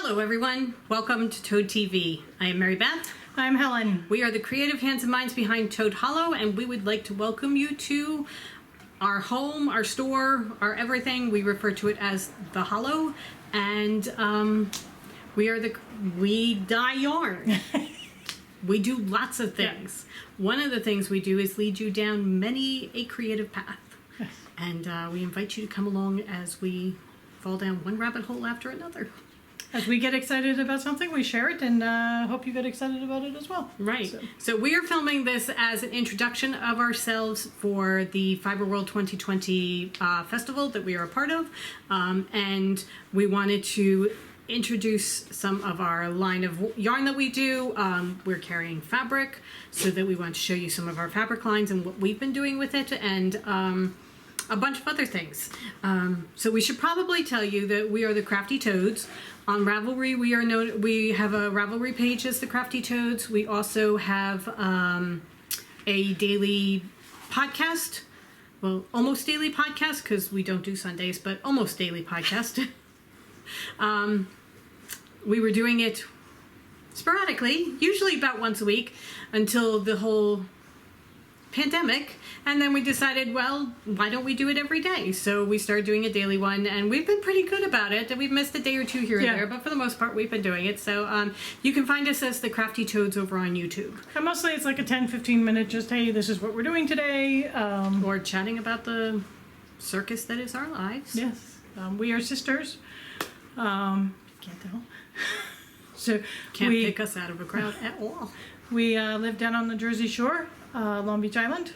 Hello everyone, welcome to Toad TV. I am Mary Beth. I'm Helen. We are the creative hands and minds behind Toad Hollow, and we would like to welcome you to our home, our store, our everything. We refer to it as the Hollow, and we dye yarn. We do lots of things. Yeah. One of the things we do is lead you down many a creative path. Yes. And we invite you to come along as we fall down one rabbit hole after another. As we get excited about something, we share it, and hope you get excited about it as well. Right. So we are filming this as an introduction of ourselves for the Fiber World 2020 festival that we are a part of. And we wanted to introduce some of our line of yarn that we do. We're carrying fabric, so that we want to show you some of our fabric lines and what we've been doing with it, and a bunch of other things. So we should probably tell you that we are the Crafty Toads. On Ravelry, we have a Ravelry page as the Crafty Toads. We also have a daily podcast. Well, almost daily podcast, because we don't do Sundays, but almost daily podcast. We were doing it sporadically, usually about once a week, until the whole pandemic, and then we decided, well, why don't we do it every day? So we started doing a daily one, and we've been pretty good about it. We've missed a day or two here and there, but for the most part, we've been doing it. So you can find us as the Crafty Toads over on YouTube. And mostly it's like a 10-15 minute, just, hey, this is what we're doing today. Or chatting about the circus that is our lives. Yes. We are sisters. Can't tell. So Can't pick us out of a crowd at all. We live down on the Jersey Shore, Long Beach Island,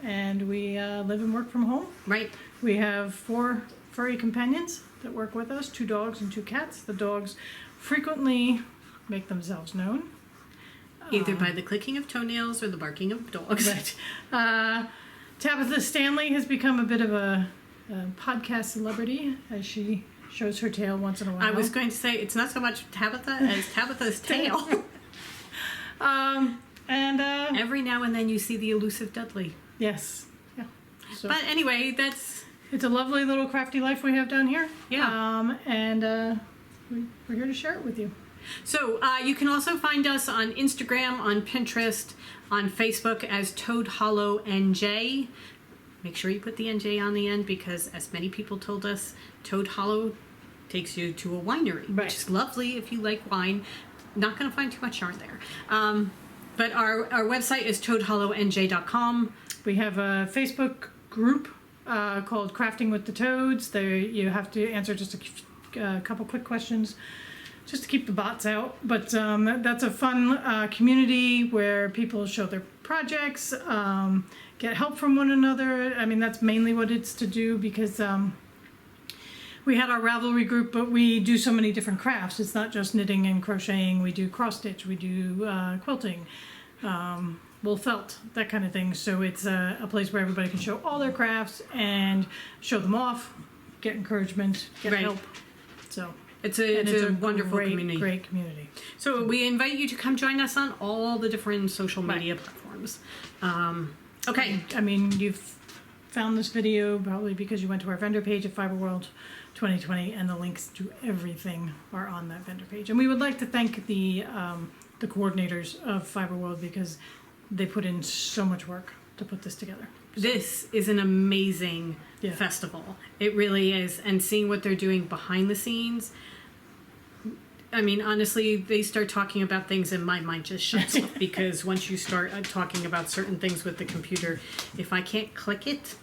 and we live and work from home. Right. We have 4 furry companions that work with us, 2 dogs and 2 cats. The dogs frequently make themselves known. Either by the clicking of toenails or the barking of dogs. Right. Tabitha Stanley has become a bit of a podcast celebrity, as she shows her tail once in a while. I was going to say, it's not so much Tabitha as Tabitha's tail. And every now and then you see the elusive Dudley. Yes. Yeah. So but anyway, it's a lovely little crafty life we have down here. Yeah. And we're here to share it with you. So you can also find us on Instagram, on Pinterest, on Facebook as Toad Hollow NJ. Make sure you put the NJ on the end, because as many people told us, Toad Hollow takes you to a winery, right, which is lovely if you like wine. Not going to find too much yarn there. But our website is toadhollowNJ.com. We have a Facebook group called Crafting with the Toads. There you have to answer just a couple quick questions just to keep the bots out. But that's a fun community where people show their projects, get help from one another. I mean, that's mainly what it's to do, because we had our Ravelry group, but we do so many different crafts. It's not just knitting and crocheting. We do cross stitch, we do quilting, wool felt, that kind of thing. So it's a place where everybody can show all their crafts and show them off, get encouragement, get help. So it's a wonderful community. Great community. So we invite you to come join us on all the different social media platforms. Okay. I mean, you've found this video probably because you went to our vendor page at Fiber World 2020, and the links to everything are on that vendor page. And we would like to thank the coordinators of Fiber World, because they put in so much work to put this together. So, this is an amazing festival. It really is. And seeing what they're doing behind the scenes, I mean, honestly, they start talking about things and my mind just shuts off, because once you start talking about certain things with the computer, if I can't click it,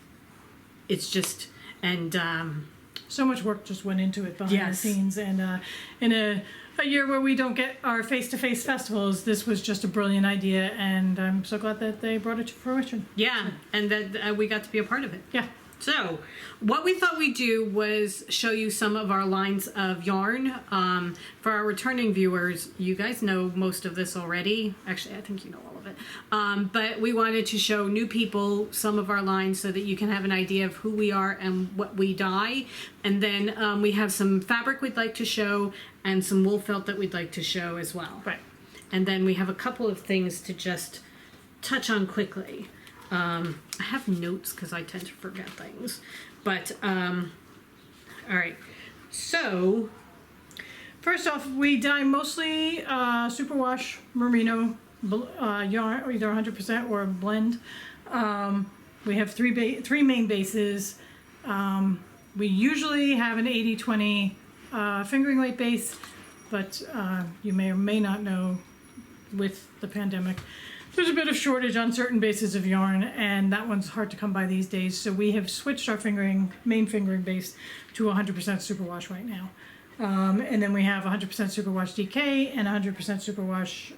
it's just, and so much work just went into it behind the scenes. And in a year where we don't get our face-to-face festivals, this was just a brilliant idea, and I'm so glad that they brought it to fruition. Yeah, and that we got to be a part of it. Yeah. So, what we thought we'd do was show you some of our lines of yarn. For our returning viewers, you guys know most of this already. Actually, I think you know all of it. But we wanted to show new people some of our lines so that you can have an idea of who we are and what we dye. And then we have some fabric we'd like to show, and some wool felt that we'd like to show as well. Right. And then we have a couple of things to just touch on quickly. I have notes because I tend to forget things. But, all right. So, First off, we dye mostly superwash merino yarn, either 100% or blend. We have three main bases. We usually have an 80-20 fingering weight base, but you may or may not know, with the pandemic, there's a bit of shortage on certain bases of yarn, and that one's hard to come by these days. So we have switched our main fingering base to 100% superwash right now. And then we have 100% superwash DK and 100% superwash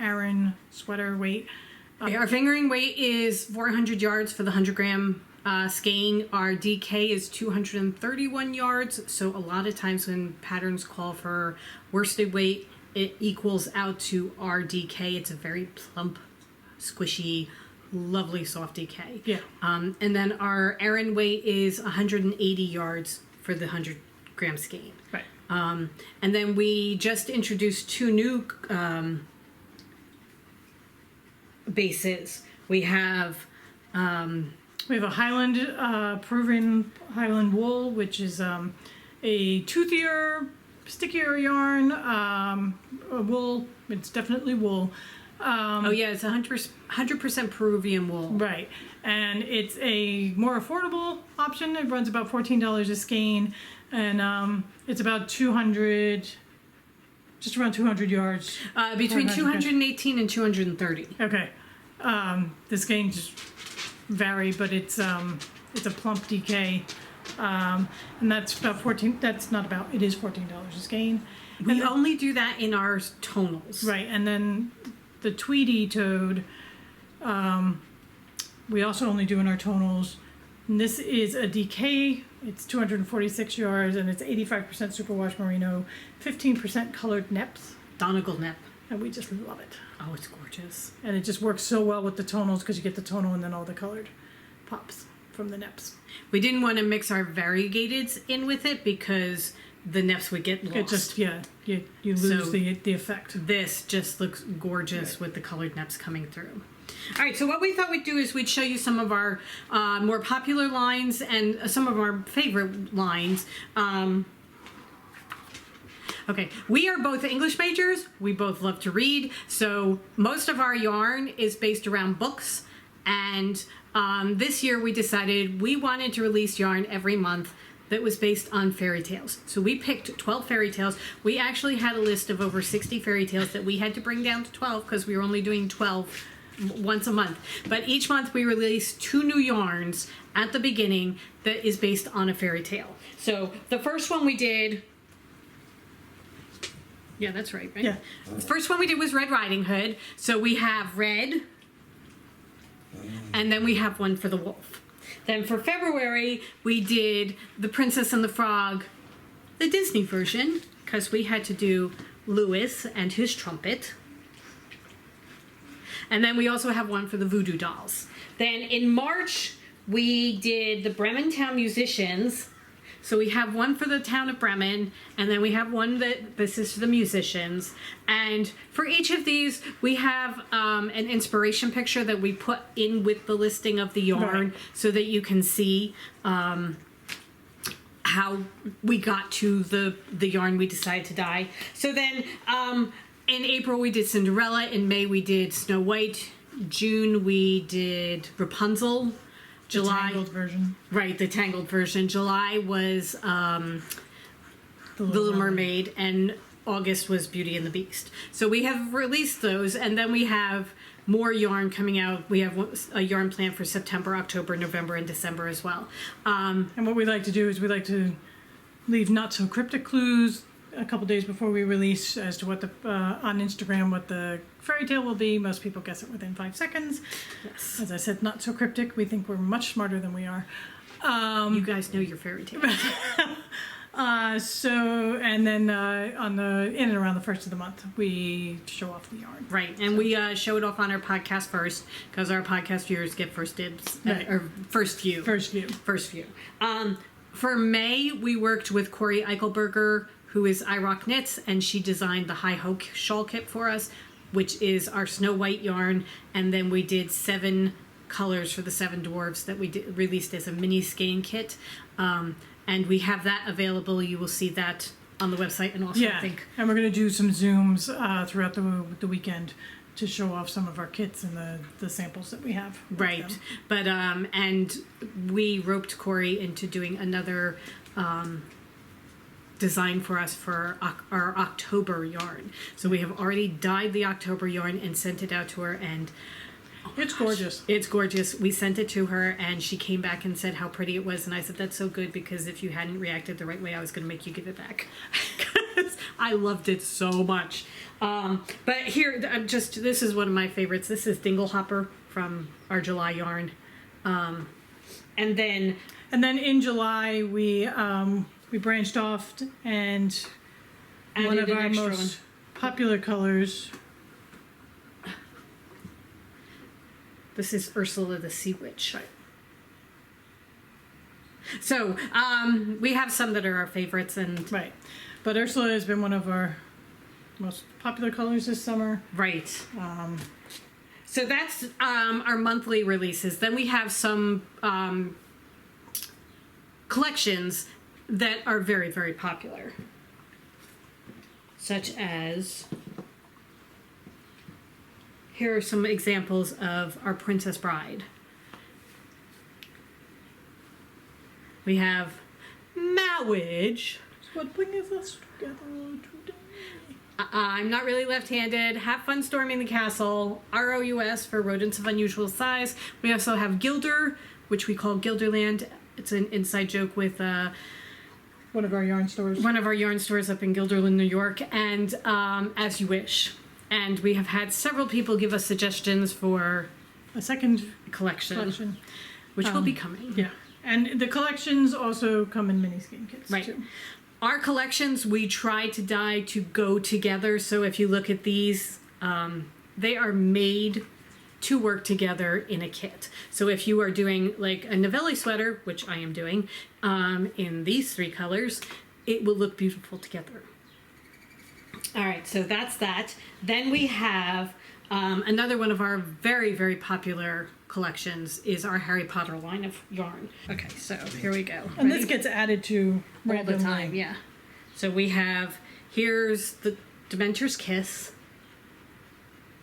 Aran sweater weight. Our fingering weight is 400 yards for the 100 gram skein. Our DK is 231 yards. So a lot of times when patterns call for worsted weight, it equals out to our DK. It's a very plump, squishy, lovely soft DK. Yeah. And then our Aran weight is 180 yards for the 100 gram skein. Right. And then we just introduced two new bases. We have a Highland proven Highland wool, which is a toothier, stickier yarn. A wool. It's definitely wool. oh yeah, it's 100% Peruvian wool. Right, and it's a more affordable option. It runs about $14 a skein, and it's about 200, just around 200 yards. Between 218 and 230. Okay, the skeins vary, but it's a plump DK, and that's about 14. That's not about. It is $14 a skein. We only do that in our tonals. Right, and then the Tweedy Toad, we also only do in our tonals. And this is a DK. It's 246 yards, and it's 85% superwash merino, 15% colored neps. Donegal nep. And we just love it. Oh, it's gorgeous. And it just works so well with the tonals because you get the tonal and then all the colored pops from the neps. We didn't want to mix our variegateds in with it because the neps would get lost. It just, you lose the effect. This just looks gorgeous with the colored neps coming through. All right, so what we thought we'd do is we'd show you some of our more popular lines and some of our favorite lines. Okay, we are both English majors. We both love to read. So most of our yarn is based around books. And this year we decided we wanted to release yarn every month that was based on fairy tales. So we picked 12 fairy tales. We actually had a list of over 60 fairy tales that we had to bring down to 12 because we were only doing 12 once a month. But each month we release 2 new yarns at the beginning that is based on a fairy tale. So the first one we did, yeah, that's right? Yeah. The first one we did was Red Riding Hood. So we have red, and then we have one for the wolf. Then for February, we did The Princess and the Frog, the Disney version, because we had to do Lewis and his trumpet. And then we also have one for the Voodoo Dolls. Then in March, we did the Bremen Town Musicians. So we have one for the town of Bremen, and then we have one that this is for the musicians. And for each of these, we have an inspiration picture that we put in with the listing of the yarn, so that you can see how we got to the yarn we decided to dye. So then in April we did Cinderella, in May we did Snow White, June we did Rapunzel. July, the tangled version. Right, the tangled version. July was The Little Mermaid, and August was Beauty and the Beast. So we have released those, and then we have more yarn coming out. We have a yarn plan for September, October, November, and December as well. And what we like to do is we like to leave not so cryptic clues a couple days before we release as to what on Instagram what the fairy tale will be. Most people guess it within 5 seconds. Yes. As I said, not so cryptic. We think we're much smarter than we are. You guys know your fairy tale. And then in and around the first of the month, we show off the yarn. Right, and we show it off on our podcast first because our podcast viewers get first dibs, or first view. First view. First view. For May, we worked with Corey Eichelberger, who is iRock Knits, and she designed the High Ho shawl kit for us, which is our Snow White yarn, and then we did 7 colors for the 7 dwarves that we released as a mini skein kit, and we have that available. You will see that on the website, and also Yeah, I think and we're going to do some Zooms throughout the weekend to show off some of our kits and the samples that we have. with right. them. But and we roped Corey into doing another design for us for our October yarn. So we have already dyed the October yarn and sent it out to her, and It's gorgeous. it's gorgeous. We sent it to her, and she came back and said how pretty it was. And I said, that's so good, because if you hadn't reacted the right way, I was going to make you give it back. 'Cause I loved it so much. But here, this is one of my favorites. This is Dinglehopper from our July yarn. And then, In July, we branched off, and one added of an our extra most popular colors. this is Ursula the Sea Witch. Right. So we have some that are our favorites, and Right. But Ursula has been one of our most popular colors this summer. right. So that's our monthly releases. Then we have some collections that are very, very popular, such as, here are some examples of our Princess Bride. We have Marriage. What brings us together today? I'm not really left-handed. Have fun storming the castle. ROUS for rodents of unusual size. We also have Gilder, which we call Gilderland. It's an inside joke with One of our yarn stores. one of our yarn stores up in Guilderland, New York, and As You Wish. And we have had several people give us suggestions for A second a collection, collection. which will be coming. Yeah. And the collections also come in mini skein kits Right. too. Our collections, we try to dye to go together. So if you look at these, they are made to work together in a kit. So if you are doing like a Novelli sweater, which I am doing, in these three colors, it will look beautiful together. All right, so that's that. Then we have another one of our very, very popular collections is our Harry Potter line of yarn. Okay, so here we go. And this Ready? gets added to all the randomly. time, yeah. So we have, here's the Dementor's Kiss,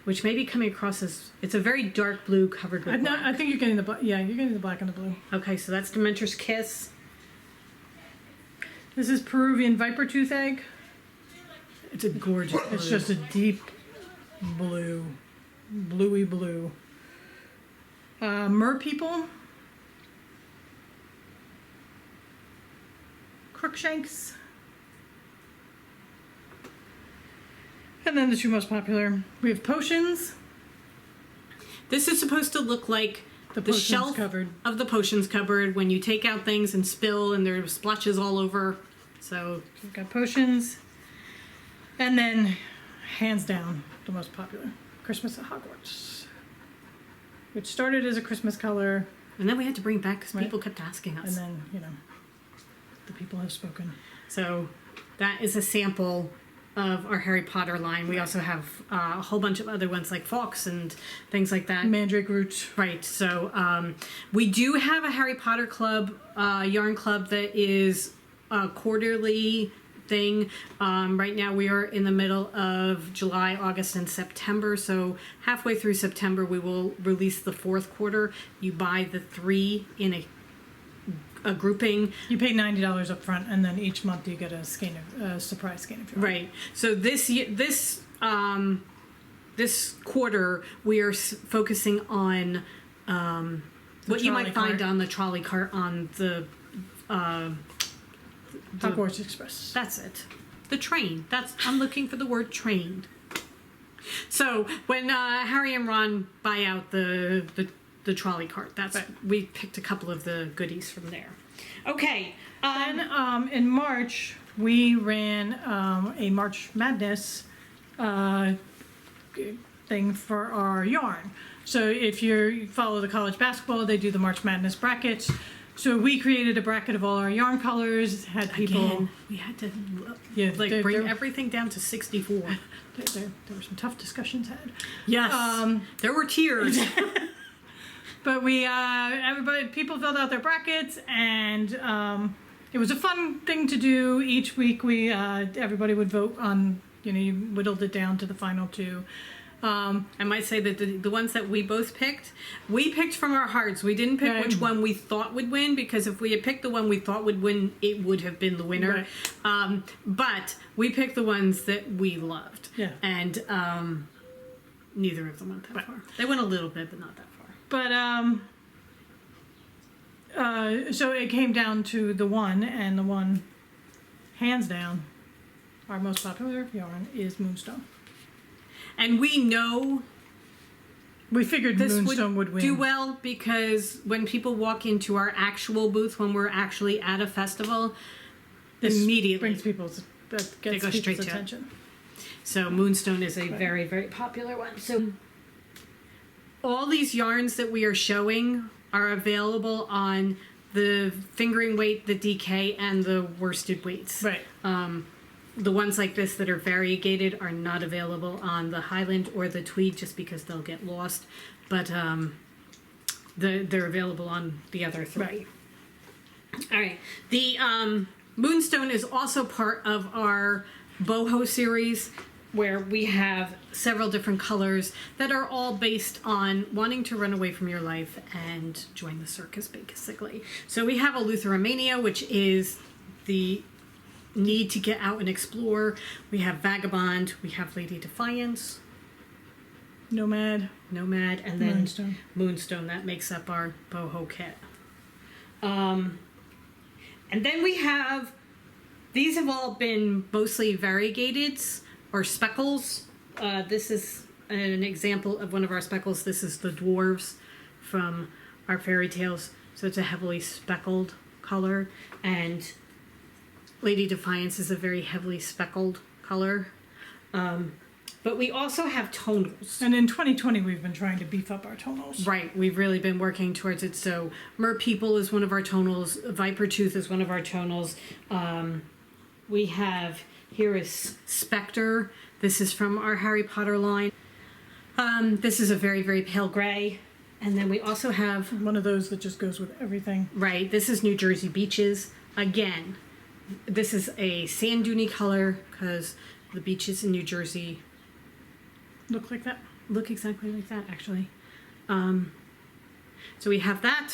which may be coming across as, it's a very dark blue covered with black. I think you're getting the you're getting the black and the blue. Okay, so that's Dementor's Kiss. This is Peruvian Viper Tooth Egg. It's a gorgeous blue. It's just a deep blue, bluey blue. Mer People. Crookshanks. And then the two most popular. We have Potions. This is supposed to look like the Potions shelf cupboard. of the potions cupboard when you take out things and spill and there's splotches all over. So We've got Potions. And then, hands down, the most popular, Christmas at Hogwarts. Which started as a Christmas color, and then we had to bring it back because Right. people kept asking us. and then, the people have spoken. So that is a sample of our Harry Potter line. We also have a whole bunch of other ones like Fawkes and things like that. Mandrake Roots. Right. So we do have a Harry Potter club, yarn club that is a quarterly thing. Right now we are in the middle of July, August, and September. So halfway through September we will release the fourth quarter. You buy the 3 in a grouping. You pay $90 up front, and then each month you get a surprise skein of yarn. Right. So this quarter we are focusing on what you might trolley find cart. on the trolley cart on the Hogwarts Express. that's it. The train. I'm looking for the word train. So when Harry and Ron buy out the trolley cart, we picked a couple of the goodies from there. Okay. Then in March, we ran a March Madness thing for our yarn. So if you follow the college basketball, they do the March Madness brackets. So we created a bracket of all our yarn colors, had people... Again, we had to bring everything down to 64. There were some tough discussions had. Yes. There were tears. But we, people filled out their brackets, and it was a fun thing to do. Each week we everybody would vote on, you whittled it down to the final two. I might say that the ones that we both picked, we picked from our hearts. We didn't pick which one we thought would win, because if we had picked the one we thought would win, it would have been the winner. Right. But we picked the ones that we loved. Yeah. And neither of them went that far. They went a little bit, but not that far. But so it came down to the one, and the one, hands down, our most popular yarn is Moonstone. And we know we figured this Moonstone would win. Do well, because when people walk into our actual booth, when we're actually at a festival, This immediately brings people's gets go straight people's to it. attention. So Moonstone is a very, very popular one. So all these yarns that we are showing are available on the fingering weight, the DK, and the worsted weights. Right. The ones like this that are variegated are not available on the Highland or the Tweed, just because they'll get lost. But they're available on the other three. Right. All right. The Moonstone is also part of our Boho series, where we have several different colors that are all based on wanting to run away from your life and join the circus, basically. So we have Eleutheromania, which is the need to get out and explore. We have Vagabond, we have Lady Defiance, Nomad, and then Moonstone. Moonstone. That makes up our Boho kit. And then we have, these have all been mostly variegateds or speckles. This is an example of one of our speckles. This is the dwarves from our fairy tales. So it's a heavily speckled color, and Lady Defiance is a very heavily speckled color. But we also have tonals. And in 2020, we've been trying to beef up our tonals. Right, we've really been working towards it. So Mer People is one of our tonals. Viper Tooth is one of our tonals. We have, here is Spectre. This is from our Harry Potter line. This is a very, very pale gray. And then we also have... one of those that just goes with everything. Right, this is New Jersey Beaches. Again, this is a sand dune color, because the beaches in New Jersey Look like that. look exactly like that, actually. So we have that.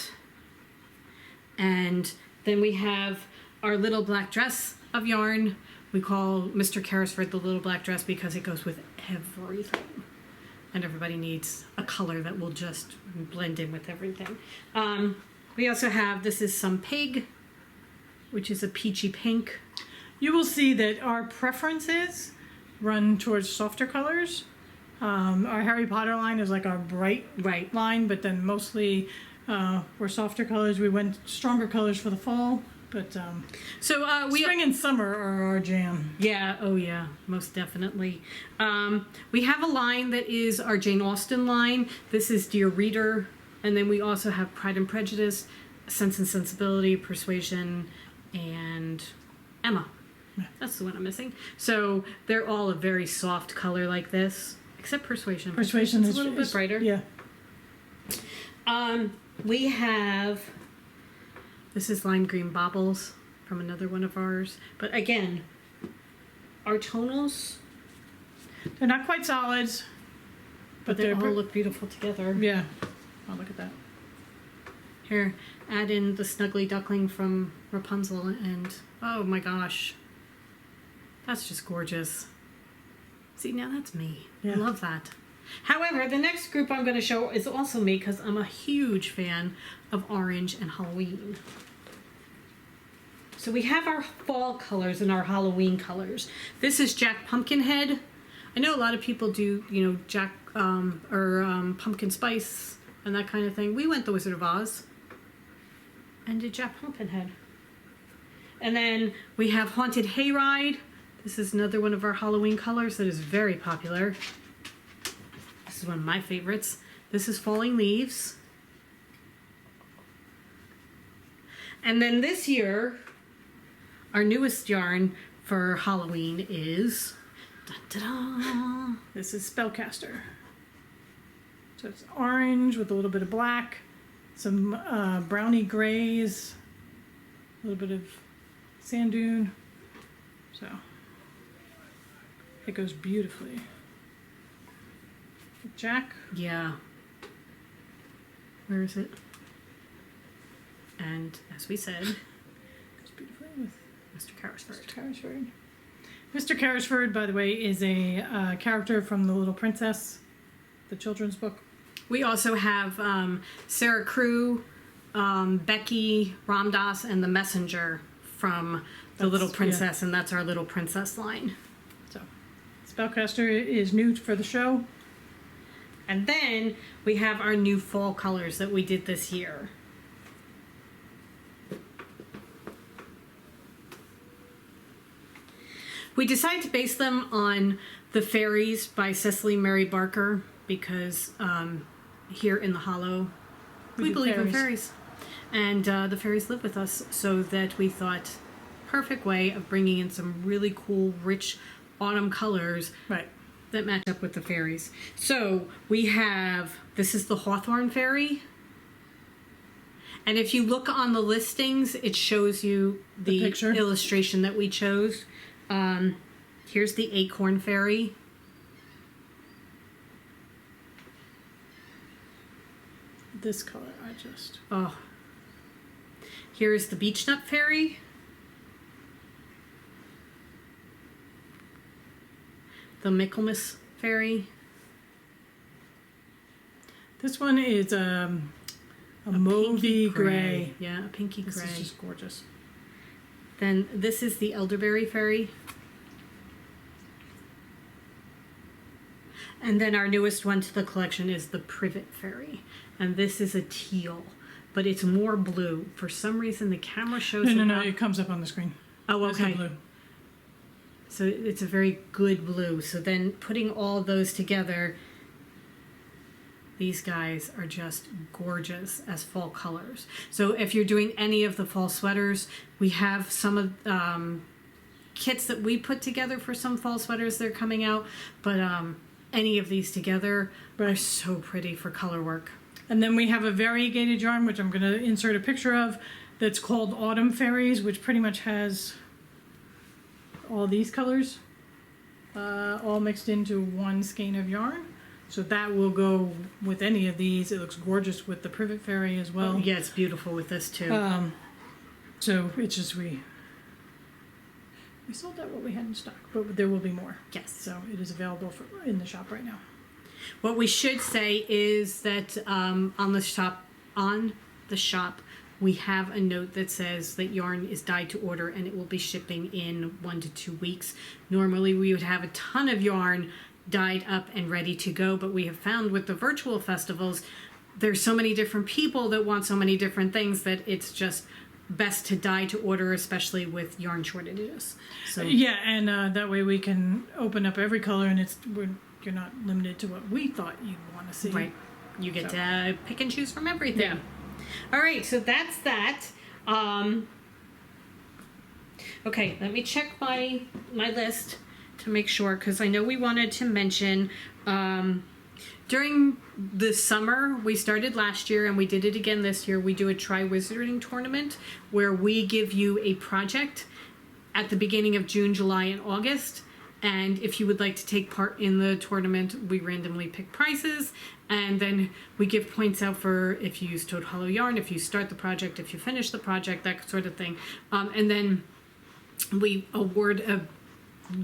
And then we have our little black dress of yarn. We call Mr. Carrisford the little black dress because it goes with everything. And everybody needs a color that will just blend in with everything. We also have, this is some pig, which is a peachy pink. You will see that our preferences run towards softer colors. Our Harry Potter line is like our bright line, but then mostly we're softer colors. We went stronger colors for the fall, but spring and summer are our jam. Yeah, oh yeah, most definitely. We have a line that is our Jane Austen line. This is Dear Reader, and then we also have Pride and Prejudice, Sense and Sensibility, Persuasion, and Emma. Yeah. That's the one I'm missing. So they're all a very soft color like this, except Persuasion. Persuasion is is a little bit brighter. Yeah. We have, this is Lime Green Baubles from another one of ours. But again, our tonals, They're not quite solids, but they all look beautiful together. Yeah. Oh, look at that. Here, add in the Snuggly Duckling from Rapunzel, and oh my gosh, that's just gorgeous. See, now that's me. Yeah. I love that. However, the next group I'm going to show is also me, because I'm a huge fan of orange and Halloween. So we have our fall colors and our Halloween colors. This is Jack Pumpkinhead. I know a lot of people do, Jack Pumpkin Spice and that kind of thing. We went the Wizard of Oz and did Jack Pumpkinhead. And then we have Haunted Hayride. This is another one of our Halloween colors that is very popular. This is one of my favorites. This is Falling Leaves. And then this year, our newest yarn for Halloween is... dun-dun-dun, This is Spellcaster. So it's orange with a little bit of black, some browny grays, a little bit of sand dune. So it goes beautifully. Jack. Yeah. Where is it? And as we said, Goes beautifully with Mr. Carrisford. Carrisford. Mr. Carrisford, by the way, is a character from The Little Princess, the children's book. We also have Sarah Crew, Becky Ramdas, and the Messenger from The Little Princess, and that's our Little Princess line. So, Spellcaster is new for the show. And then we have our new fall colors that we did this year. We decided to base them on The Fairies by Cecily Mary Barker because here in the Hollow, we believe in fairies. And the fairies live with us, so that we thought perfect way of bringing in some really cool, rich autumn colors Right. that match up with the fairies. So we have, this is the Hawthorn Fairy. And if you look on the listings, it shows you the picture illustration that we chose. Here's the Acorn Fairy. This color, I just... Oh. Here's the Beechnut Fairy. The Michaelmas Fairy. This one is a mauvey gray. Yeah, a pinky This gray. is just gorgeous. Then this is the Elderberry Fairy. And then our newest one to the collection is the Privet Fairy. And this is a teal, but it's more blue. For some reason, the camera shows No, up. it comes up on the screen. Oh, There's the okay. blue. So it's a very good blue. So then putting all those together, these guys are just gorgeous as fall colors. So if you're doing any of the fall sweaters, we have some of kits that we put together for some fall sweaters that are coming out. But any of these together are so pretty for color work. And then we have a variegated yarn, which I'm going to insert a picture of, that's called Autumn Fairies, which pretty much has all these colors all mixed into one skein of yarn. So that will go with any of these. It looks gorgeous with the Privet Fairy as well. Oh, yeah, it's beautiful with this too. So it's just we sold out what we had in stock, but there will be more. Yes. So it is available in the shop right now. What we should say is that on the shop, we have a note that says that yarn is dyed to order and it will be shipping in 1 to 2 weeks. Normally we would have a ton of yarn dyed up and ready to go, but we have found with the virtual festivals, there's so many different people that want so many different things that it's just best to dye to order, especially with yarn shortages. So yeah, and that way we can open up every color, and you're not limited to what we thought you'd want to see. right, you get to pick and choose from everything. Yeah. All right, so that's that. Okay, let me check my list to make sure, because I know we wanted to mention during the summer, we started last year and we did it again this year. We do a Try Wizarding tournament where we give you a project at the beginning of June, July, and August. And if you would like to take part in the tournament, we randomly pick prizes. And then we give points out for if you use Toad Hollow yarn, if you start the project, if you finish the project, that sort of thing. And then we award a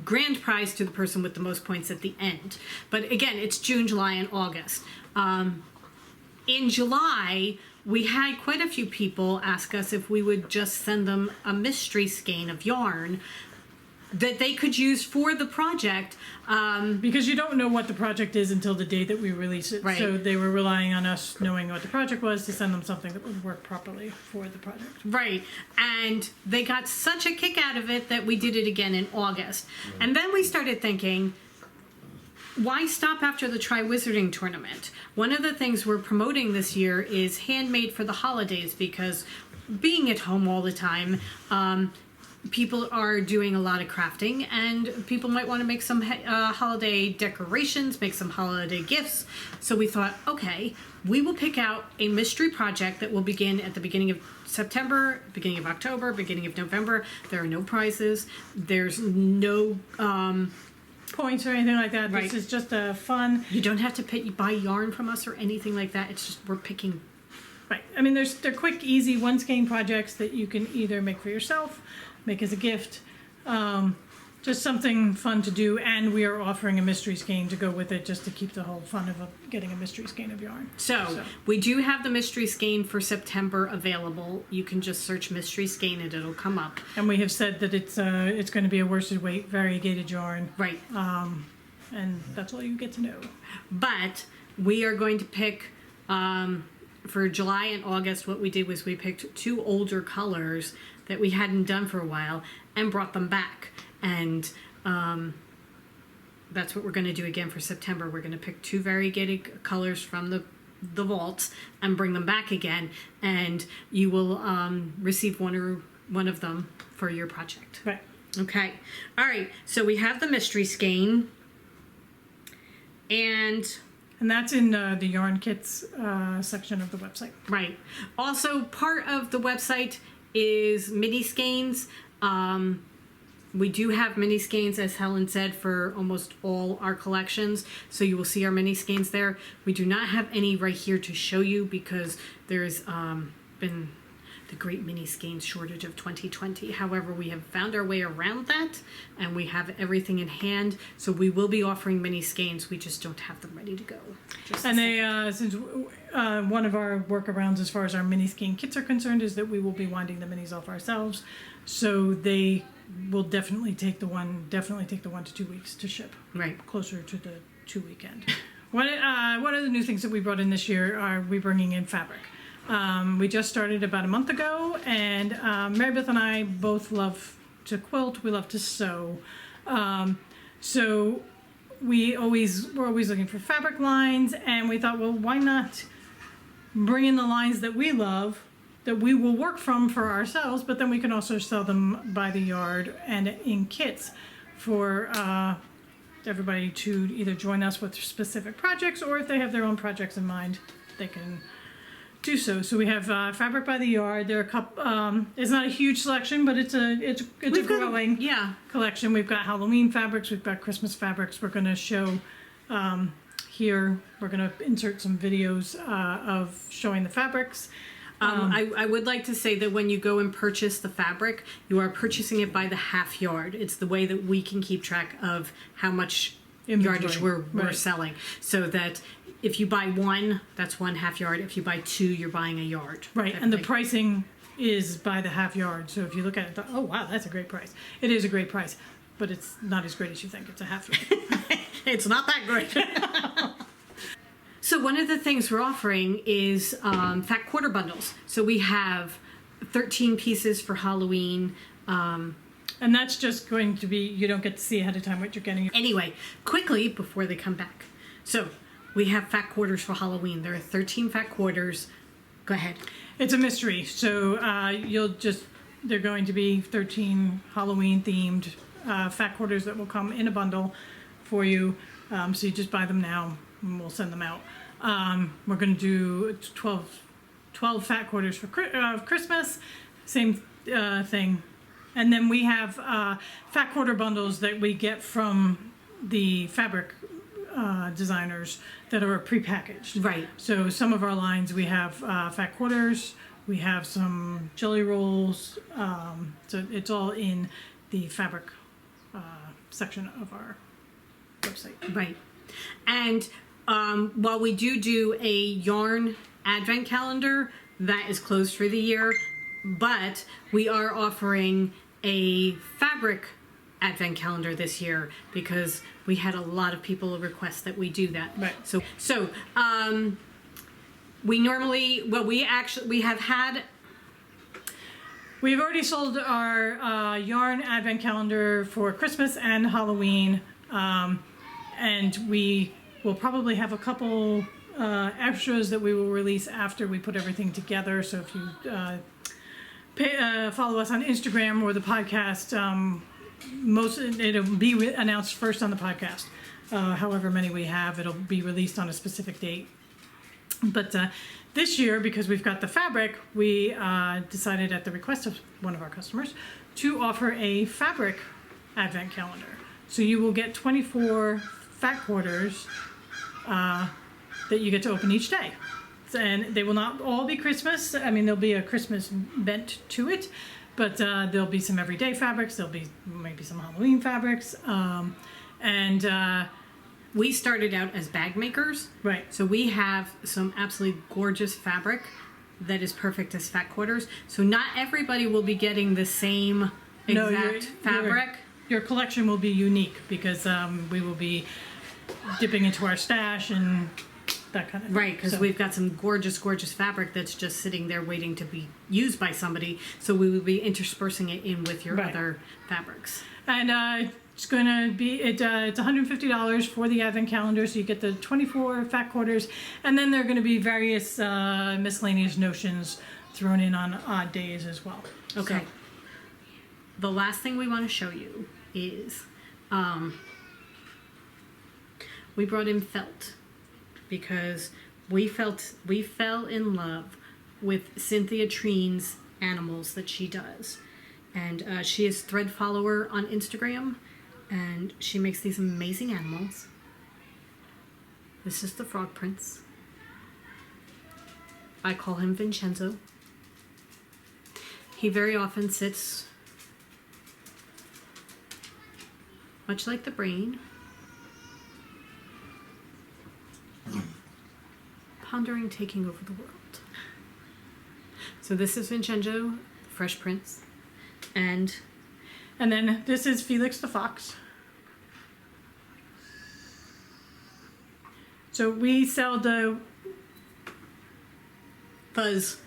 grand prize to the person with the most points at the end. But again, it's June, July, and August. In July, we had quite a few people ask us if we would just send them a mystery skein of yarn that they could use for the project. Because you don't know what the project is until the day that we release it. Right. So they were relying on us knowing what the project was to send them something that would work properly for the project. Right. And they got such a kick out of it that we did it again in August. And then we started thinking, why stop after the Try Wizarding tournament? One of the things we're promoting this year is handmade for the holidays, because being at home all the time, people are doing a lot of crafting, and people might want to make some holiday decorations, make some holiday gifts. So we thought, okay, we will pick out a mystery project that will begin at the beginning of September, beginning of October, beginning of November. There are no prizes. There's no points or anything like that. Right. This is just a fun. You don't have to buy yarn from us or anything like that. It's just we're picking. Right. I mean, they're quick, easy, one skein projects that you can either make for yourself, make as a gift, just something fun to do. And we are offering a mystery skein to go with it, just to keep the whole fun of getting a mystery skein of yarn. So we do have the mystery skein for September available. You can just search mystery skein and it'll come up. And we have said that it's going to be a worsted weight variegated yarn. Right. And that's all you get to know. But we are going to pick, for July and August, what we did was we picked 2 older colors that we hadn't done for a while and brought them back. And that's what we're going to do again for September. We're going to pick 2 variegated colors from the vaults and bring them back again. And you will receive one of them for your project. Right. Okay. All right. So we have the mystery skein. And that's in the yarn kits section of the website. Right. Also, part of the website is mini skeins. We do have mini skeins, as Helen said, for almost all our collections. So you will see our mini skeins there. We do not have any right here to show you because there's been the great mini skeins shortage of 2020. However, we have found our way around that and we have everything in hand. So we will be offering mini skeins. We just don't have them ready to go. And since one of our workarounds as far as our mini skein kits are concerned is that we will be winding the minis off ourselves. So they will definitely take the 1 to 2 weeks to ship. Right. Closer to the 2 weekend. One of the new things that we brought in this year are we bringing in fabric. We just started about a month ago, and Mary Beth and I both love to quilt. We love to sew. So we're always looking for fabric lines, and we thought, well, why not bring in the lines that we love, that we will work from for ourselves, but then we can also sell them by the yard and in kits for everybody to either join us with specific projects, or if they have their own projects in mind, they can do so. So we have fabric by the yard. There are a couple. It's not a huge selection, but it's a growing collection. We've got Halloween fabrics. We've got Christmas fabrics. We're going to show here. We're going to insert some videos of showing the fabrics. I would like to say that when you go and purchase the fabric, you are purchasing it by the half yard. It's the way that we can keep track of how much yardage we're selling, so that if you buy 1, that's 1 half yard. If you buy 2, you're buying a yard. Right, and the pricing is by the half yard. So if you look at it, oh wow, that's a great price. It is a great price, but it's not as great as you think. It's a half yard. It's not that great. So one of the things we're offering is fat quarter bundles. So we have 13 pieces for Halloween. And that's just going to be, you don't get to see ahead of time what you're getting. Anyway, quickly before they come back. So we have fat quarters for Halloween. There are 13 fat quarters. Go ahead. It's a mystery. So they're going to be 13 Halloween themed fat quarters that will come in a bundle for you. So you just buy them now and we'll send them out. We're going to do 12 fat quarters for Christmas. Same thing. And then we have fat quarter bundles that we get from the fabric designers that are prepackaged. Right. So some of our lines, we have fat quarters, we have some jelly rolls. So it's all in the fabric section of our website. Right. And while we do a yarn advent calendar, that is closed for the year, but we are offering a fabric advent calendar this year because we had a lot of people request that we do that. Right. So we normally, We've already sold our yarn advent calendar for Christmas and Halloween, and we will probably have a couple extras that we will release after we put everything together. So if you follow us on Instagram or the podcast. It'll be announced first on the podcast. However many we have, it'll be released on a specific date. But this year, because we've got the fabric, we decided at the request of one of our customers to offer a fabric advent calendar. So you will get 24 fat quarters that you get to open each day. And they will not all be Christmas. I mean, there'll be a Christmas bent to it, but there'll be some everyday fabrics. There'll be maybe some Halloween fabrics. We started out as bag makers. Right. So we have some absolutely gorgeous fabric that is perfect as fat quarters. So not everybody will be getting the same exact fabric. Your collection will be unique because we will be dipping into our stash and that kind of thing. Right, because we've got some gorgeous, gorgeous fabric that's just sitting there waiting to be used by somebody. So we will be interspersing it in with your other fabrics. And it's going to be, it's $150 for the advent calendar, so you get the 24 fat quarters, and then there are going to be various miscellaneous notions thrown in on odd days as well. Okay. So, the last thing we want to show you is we brought in felt because we fell in love with Cynthia Treen's animals that she does. And she is thread follower on Instagram, and she makes these amazing animals. This is the Frog Prince. I call him Vincenzo. He very often sits much like the brain, pondering taking over the world. So this is Vincenzo, the Fresh Prince. And then this is Felix the Fox. So we sell the fuzz.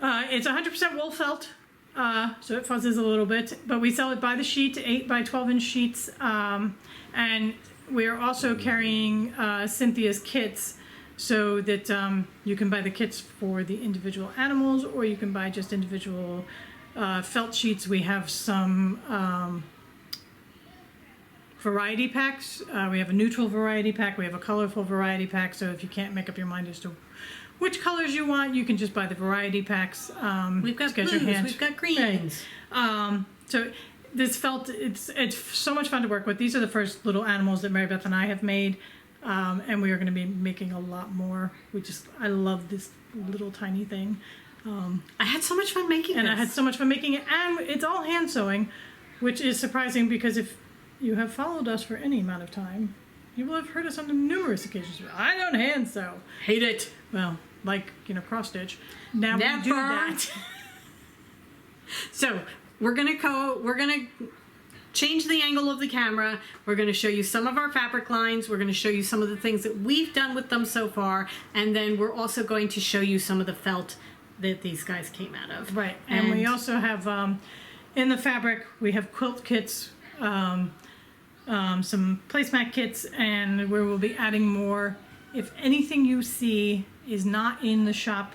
It's 100% wool felt, so it fuzzes a little bit, but we sell it by the sheet, 8 by 12 inch sheets, and we're also carrying Cynthia's kits so that you can buy the kits for the individual animals, or you can buy just individual felt sheets. We have some variety packs. We have a neutral variety pack. We have a colorful variety pack. So if you can't make up your mind as to which colors you want, you can just buy the variety packs. We've got blues, we've got greens. Right. So this felt, it's so much fun to work with. These are the first little animals that Mary Beth and I have made. And we are going to be making a lot more. I love this little tiny thing. I had so much fun making it. And I had so much fun making it. And it's all hand sewing, which is surprising because if you have followed us for any amount of time, you will have heard us on numerous occasions. I don't hand sew. Hate it. Well, cross stitch. Now we do that. So we're gonna change the angle of the camera. We're gonna show you some of our fabric lines. We're gonna show you some of the things that we've done with them so far, and then we're also going to show you some of the felt that these guys came out of. Right, and we also have in the fabric we have quilt kits, some placemat kits, and we will be adding more. If anything you see is not in the shop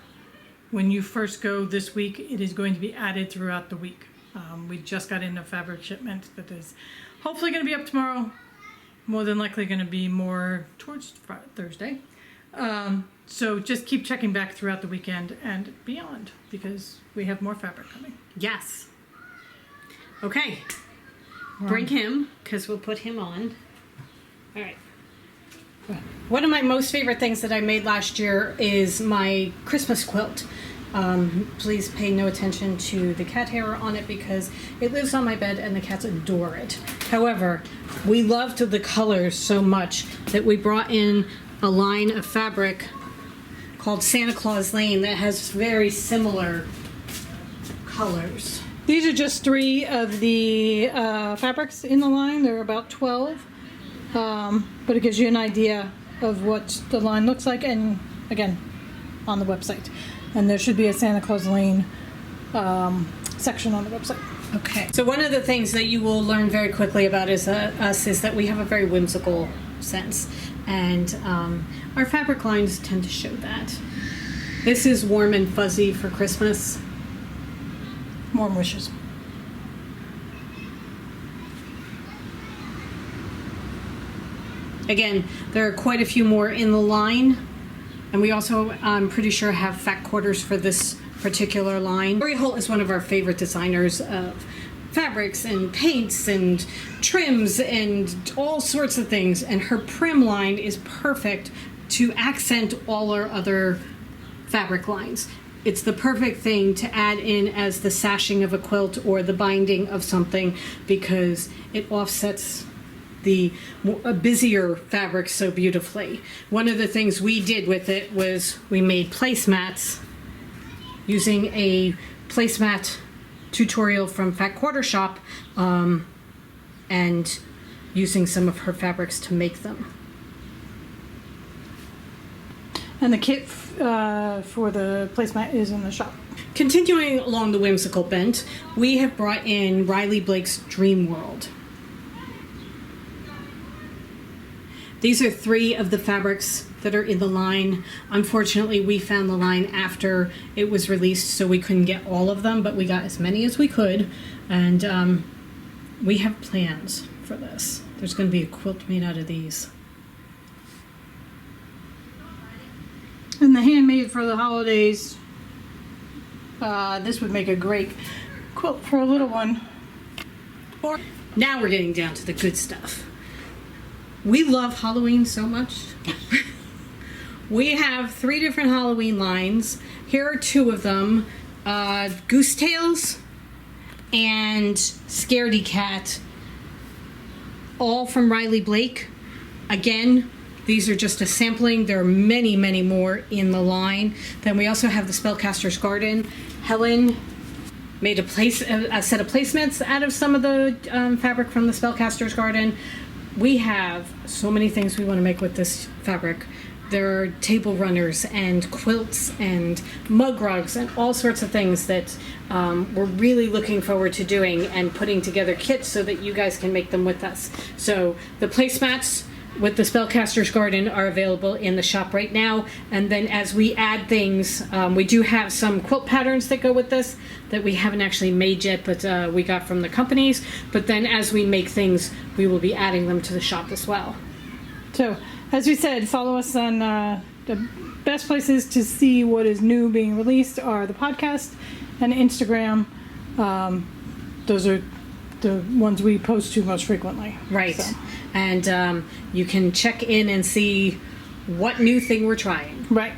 when you first go this week, it is going to be added throughout the week. We just got in a fabric shipment that is hopefully going to be up tomorrow. More than likely going to be more towards Thursday. So just keep checking back throughout the weekend and beyond because we have more fabric coming. Yes. Okay. Bring him, because we'll put him on. All right. One of my most favorite things that I made last year is my Christmas quilt. Please pay no attention to the cat hair on it because it lives on my bed and the cats adore it. However, we loved the colors so much that we brought in a line of fabric called Santa Claus Lane that has very similar colors. These are just 3 of the fabrics in the line. There are about 12. But it gives you an idea of what the line looks like, and again, on the website. And there should be a Santa Claus Lane section on the website. Okay. So one of the things that you will learn very quickly about us is that we have a very whimsical sense, and our fabric lines tend to show that. This is warm and fuzzy for Christmas. Warm wishes. Again, there are quite a few more in the line, and we also, I'm pretty sure, have fat quarters for this particular line. Lori Holt is one of our favorite designers of fabrics and paints and trims and all sorts of things, and her prim line is perfect to accent all our other fabric lines. It's the perfect thing to add in as the sashing of a quilt or the binding of something, because it offsets the busier fabric so beautifully. One of the things we did with it was we made placemats using a placemat tutorial from Fat Quarter Shop, and using some of her fabrics to make them. And the kit for the placemat is in the shop. Continuing along the whimsical bent, we have brought in Riley Blake's Dream World. These are 3 of the fabrics that are in the line. Unfortunately, we found the line after it was released, so we couldn't get all of them, but we got as many as we could. And we have plans for this. There's going to be a quilt made out of these. And the handmade for the holidays. This would make a great quilt for a little one. Now we're getting down to the good stuff. We love Halloween so much. We have 3 different Halloween lines. Here are 2 of them. Goose Tales and Scaredy Cat. All from Riley Blake. Again, these are just a sampling. There are many, many more in the line. Then we also have the Spellcaster's Garden. Helen made a set of placements out of some of the fabric from the Spellcaster's Garden. We have so many things we want to make with this fabric. There are table runners and quilts and mug rugs and all sorts of things that we're really looking forward to doing and putting together kits so that you guys can make them with us. So the placemats with the Spellcaster's Garden are available in the shop right now. And then as we add things, we do have some quilt patterns that go with this that we haven't actually made yet, but we got from the companies. But then as we make things, we will be adding them to the shop as well. So, as we said, follow us on the best places to see what is new being released are the podcast and Instagram. Those are the ones we post to most frequently. Right. So. And you can check in and see what new thing we're trying. Right.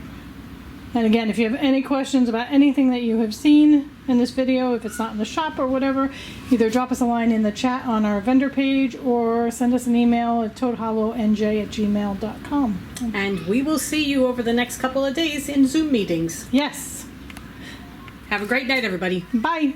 And again, if you have any questions about anything that you have seen in this video, if it's not in the shop or whatever, either drop us a line in the chat on our vendor page or send us an email at toadhollowNJ@gmail.com. And we will see you over the next couple of days in Zoom meetings. Yes. Have a great night, everybody. Bye.